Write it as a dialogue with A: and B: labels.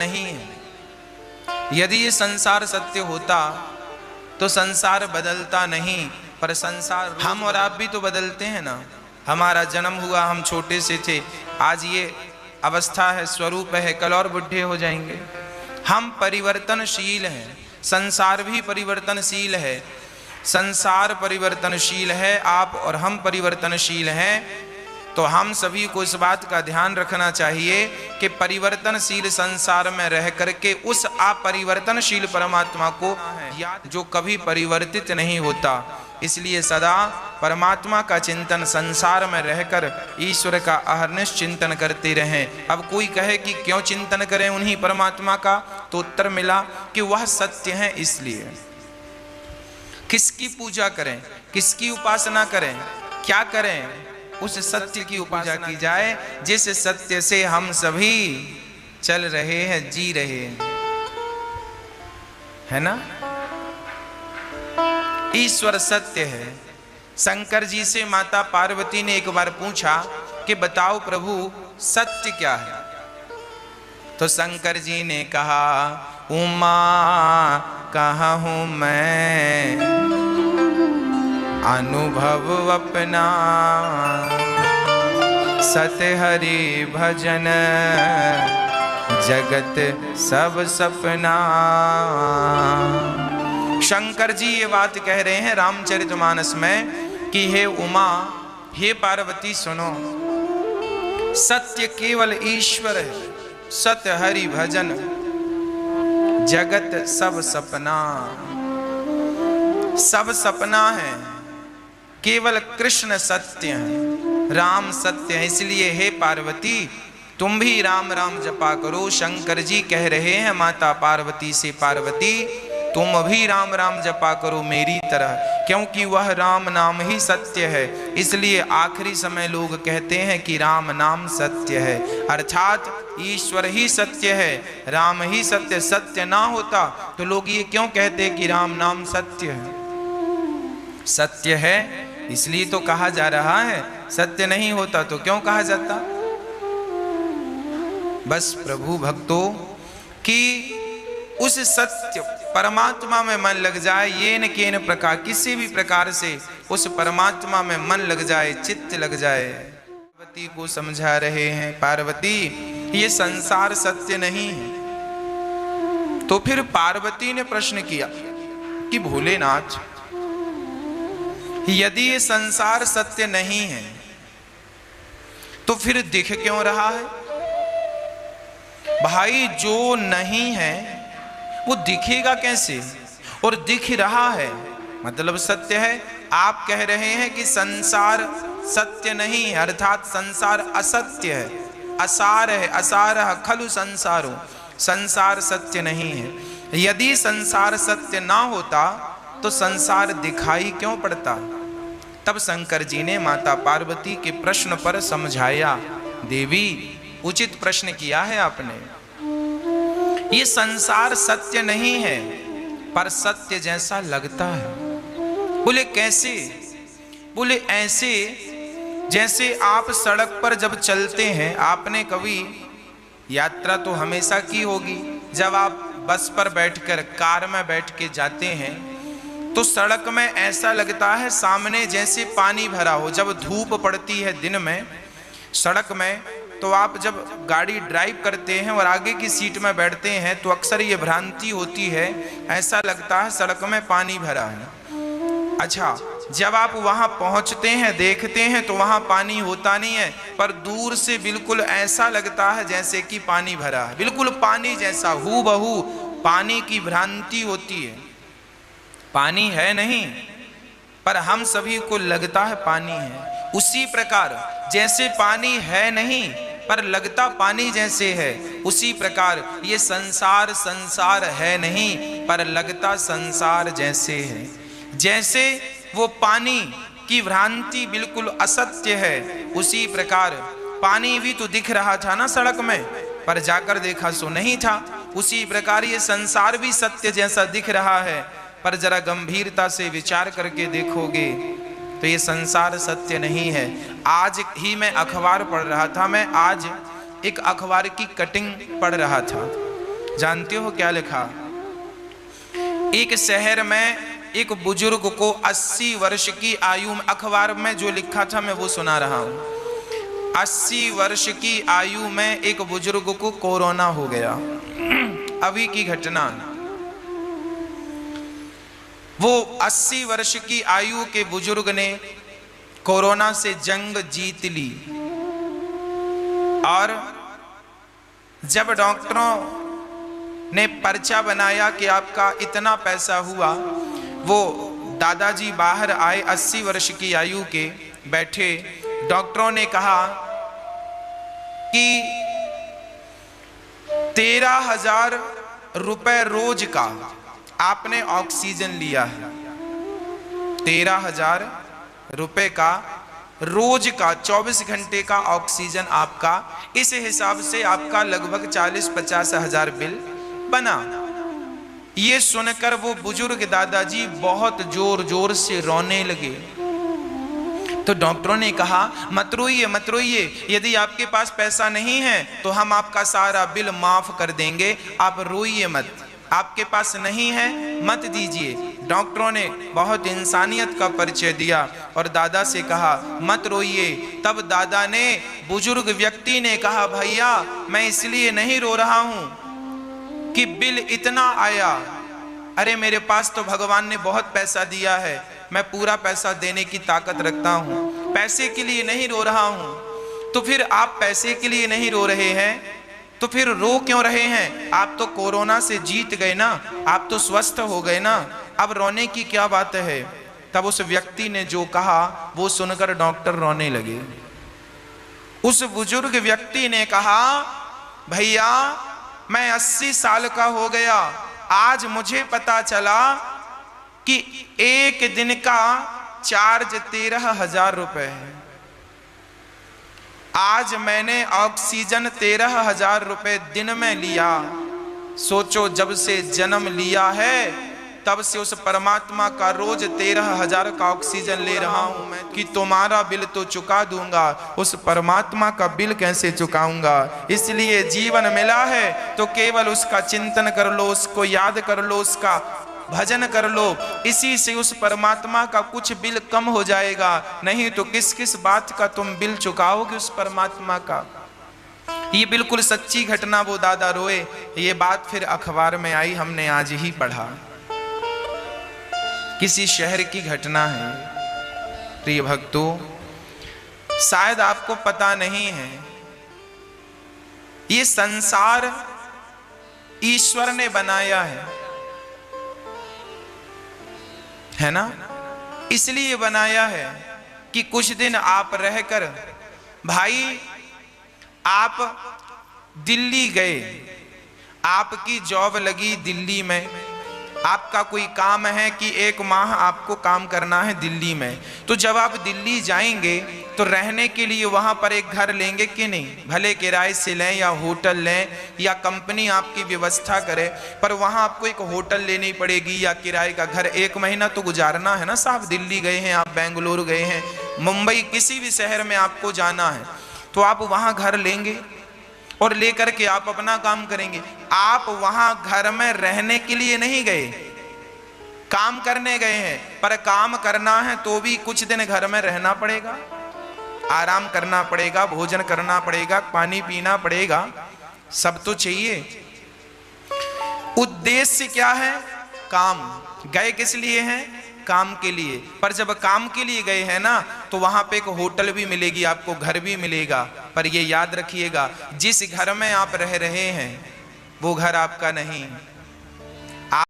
A: नहीं है। यदि ये संसार सत्य होता तो संसार बदलता नहीं, पर संसार हम और आप भी तो बदलते हैं ना। हमारा जन्म हुआ, हम छोटे से थे, आज ये अवस्था है, स्वरूप है, कल और बुढ़े हो जाएंगे। हम परिवर्तनशील हैं, संसार भी परिवर्तनशील है, संसार परिवर्तनशील है, आप और हम परिवर्तनशील हैं। तो हम सभी को इस बात का ध्यान रखना चाहिए कि परिवर्तनशील संसार में रह करके उस अपरिवर्तनशील परमात्मा को याद, जो कभी परिवर्तित नहीं होता। इसलिए सदा परमात्मा का चिंतन, संसार में रहकर ईश्वर का अहर्निश चिंतन करते रहें। अब कोई कहे कि क्यों चिंतन करें उन्हीं परमात्मा का, तो उत्तर मिला कि वह सत्य है। इसलिए किसकी पूजा करें, किसकी उपासना करें, क्या करें? उस सत्य की पूजा की जाए जिस सत्य से हम सभी चल रहे हैं, जी रहे हैं, है ना। ईश्वर सत्य है। शंकर जी से माता पार्वती ने एक बार पूछा कि बताओ प्रभु सत्य क्या है। तो शंकर जी ने कहा, उमा कहा हूं मैं अनुभव अपना, सत हरि भजन जगत सब सपना। शंकर जी ये बात कह रहे हैं रामचरितमानस में कि हे उमा, हे पार्वती सुनो, सत्य केवल ईश्वर है, सत हरि भजन जगत सब सपना। सब सपना है, केवल कृष्ण सत्य है, राम सत्य है। इसलिए हे पार्वती तुम भी राम राम जपा करो। शंकर जी कह रहे हैं माता पार्वती से, पार्वती तुम भी राम राम जपा करो मेरी तरह, क्योंकि वह राम नाम ही सत्य है। इसलिए आखिरी समय लोग कहते हैं कि राम नाम सत्य है, अर्थात ईश्वर ही सत्य है, राम ही सत्य। सत्य ना होता तो लोग ये क्यों कहते कि राम नाम सत्य है? सत्य है इसलिए तो कहा जा रहा है, सत्य नहीं होता तो क्यों कहा जाता? बस प्रभु भक्तों कि उस सत्य परमात्मा में मन लग जाए, ये न केन प्रकार, किसी भी प्रकार से उस परमात्मा में मन लग जाए, चित्त लग जाए। पार्वती को समझा रहे हैं, पार्वती ये संसार सत्य नहीं है। तो फिर पार्वती ने प्रश्न किया कि भोलेनाथ यदि ये संसार सत्य नहीं है तो फिर दिख क्यों रहा है? भाई जो नहीं है वो दिखेगा कैसे? और दिख रहा है मतलब सत्य है। आप कह रहे हैं कि संसार सत्य नहीं है, अर्थात संसार असत्य है, असार है, असारः खलु संसारो, संसार सत्य नहीं है। यदि संसार सत्य ना होता तो संसार दिखाई क्यों पड़ता? तब शंकर जी ने माता पार्वती के प्रश्न पर समझाया, देवी उचित प्रश्न किया है आपने। ये संसार सत्य नहीं है पर सत्य जैसा लगता है। बोले कैसे? बोले ऐसे जैसे आप सड़क पर जब चलते हैं, आपने कभी यात्रा तो हमेशा की होगी, जब आप बस पर बैठकर, कार में बैठ के जाते हैं तो सड़क में ऐसा लगता है सामने जैसे पानी भरा हो। जब धूप पड़ती है दिन में सड़क में, तो आप जब गाड़ी ड्राइव करते हैं और आगे की सीट में बैठते हैं तो अक्सर ये भ्रांति होती है, ऐसा लगता है सड़क में पानी भरा है। अच्छा, जब आप वहां पहुंचते हैं, देखते हैं तो वहां पानी होता नहीं है, पर दूर से बिल्कुल ऐसा लगता है जैसे कि पानी भरा है, बिल्कुल पानी जैसा, हूबहू पानी की भ्रांति होती है। पानी है नहीं पर हम सभी को लगता है पानी है। उसी प्रकार जैसे पानी है नहीं पर लगता पानी जैसे है, उसी प्रकार ये संसार संसार है नहीं पर लगता संसार जैसे है। जैसे वो पानी की भ्रांति बिल्कुल असत्य है, उसी प्रकार पानी भी तो दिख रहा था ना सड़क में, पर जाकर देखा सो नहीं था। उसी प्रकार ये संसार भी सत्य जैसा दिख रहा है, पर जरा गंभीरता से विचार करके देखोगे तो ये संसार सत्य नहीं है। आज ही मैं अखबार पढ़ रहा था, मैं आज एक अखबार की कटिंग पढ़ रहा था। जानते हो क्या लिखा? एक शहर में एक बुजुर्ग को 80 वर्ष की आयु में, अखबार में जो लिखा था मैं वो सुना रहा हूं, 80 वर्ष की आयु में एक बुजुर्ग को कोरोना हो गया। अभी की घटना। वो 80 वर्ष की आयु के बुजुर्ग ने कोरोना से जंग जीत ली, और जब डॉक्टरों ने पर्चा बनाया कि आपका इतना पैसा हुआ, वो दादाजी बाहर आए 80 वर्ष की आयु के, बैठे। डॉक्टरों ने कहा कि 13,000 रुपए रोज का आपने ऑक्सीजन लिया है। 13,000 रुपए का रोज का 24 घंटे का ऑक्सीजन आपका, इस हिसाब से आपका लगभग 40-50 हजार बिल बना। ये सुनकर वो बुजुर्ग दादाजी बहुत जोर जोर से रोने लगे। तो डॉक्टरों ने कहा मत रोइए मत रोइए, यदि आपके पास पैसा नहीं है तो हम आपका सारा बिल माफ कर देंगे, आप रोइए मत। आपके पास नहीं है मत दीजिए। डॉक्टरों ने बहुत इंसानियत का परिचय दिया और दादा से कहा मत रोइए। तब दादा ने, बुजुर्ग व्यक्ति ने कहा भैया मैं इसलिए नहीं रो रहा हूं कि बिल इतना आया, अरे मेरे पास तो भगवान ने बहुत पैसा दिया है, मैं पूरा पैसा देने की ताकत रखता हूं, पैसे के लिए नहीं रो रहा हूं। तो फिर आप पैसे के लिए नहीं रो रहे हैं तो फिर रो क्यों रहे हैं? आप तो कोरोना से जीत गए ना, आप तो स्वस्थ हो गए ना, अब रोने की क्या बात है? तब उस व्यक्ति ने जो कहा वो सुनकर डॉक्टर रोने लगे। उस बुजुर्ग व्यक्ति ने कहा भैया मैं 80 साल का हो गया, आज मुझे पता चला कि एक दिन का चार्ज 13,000 रुपए है। आज मैंने ऑक्सीजन 13,000 रुपए दिन में लिया। सोचो जब से जन्म लिया है तब से उस परमात्मा का रोज 13,000 का ऑक्सीजन ले रहा हूं मैं, कि तुम्हारा बिल तो चुका दूंगा, उस परमात्मा का बिल कैसे चुकाऊंगा? इसलिए जीवन मिला है तो केवल उसका चिंतन कर लो, उसको याद कर लो, उसका भजन कर लो, इसी से उस परमात्मा का कुछ बिल कम हो जाएगा। नहीं तो किस किस बात का तुम बिल चुकाओगे उस परमात्मा का? ये बिल्कुल सच्ची घटना, वो दादा रोए। ये बात फिर अखबार में आई, हमने आज ही पढ़ा। किसी शहर की घटना है। प्रिय भक्तों, शायद आपको पता नहीं है, ये संसार ईश्वर ने बनाया है ना? इसलिए बनाया है कि कुछ दिन आप रहकर, भाई आप दिल्ली गए, आपकी जॉब लगी दिल्ली में, आपका कोई काम है कि 1 माह आपको काम करना है दिल्ली में, तो जब आप दिल्ली जाएंगे तो रहने के लिए वहां पर एक घर लेंगे कि नहीं? भले किराए से लें या होटल लें या कंपनी आपकी व्यवस्था करे, पर वहां आपको एक होटल लेनी पड़ेगी या किराए का घर। 1 महीना तो गुजारना है ना साहब। दिल्ली गए हैं आप, बेंगलुरु गए हैं, मुंबई, किसी भी शहर में आपको जाना है तो आप वहां घर लेंगे और लेकर के आप अपना काम करेंगे। आप वहां घर में रहने के लिए नहीं गए, काम करने गए हैं, पर काम करना है तो भी कुछ दिन घर में रहना पड़ेगा, आराम करना पड़ेगा, भोजन करना पड़ेगा, पानी पीना पड़ेगा, सब तो चाहिए। उद्देश्य क्या है? काम। गए किस लिए हैं? काम के लिए। पर जब काम के लिए गए हैं ना तो वहां पे एक होटल भी मिलेगी आपको, घर भी मिलेगा, पर ये याद रखिएगा जिस घर में आप रह रहे हैं वो घर आपका नहीं।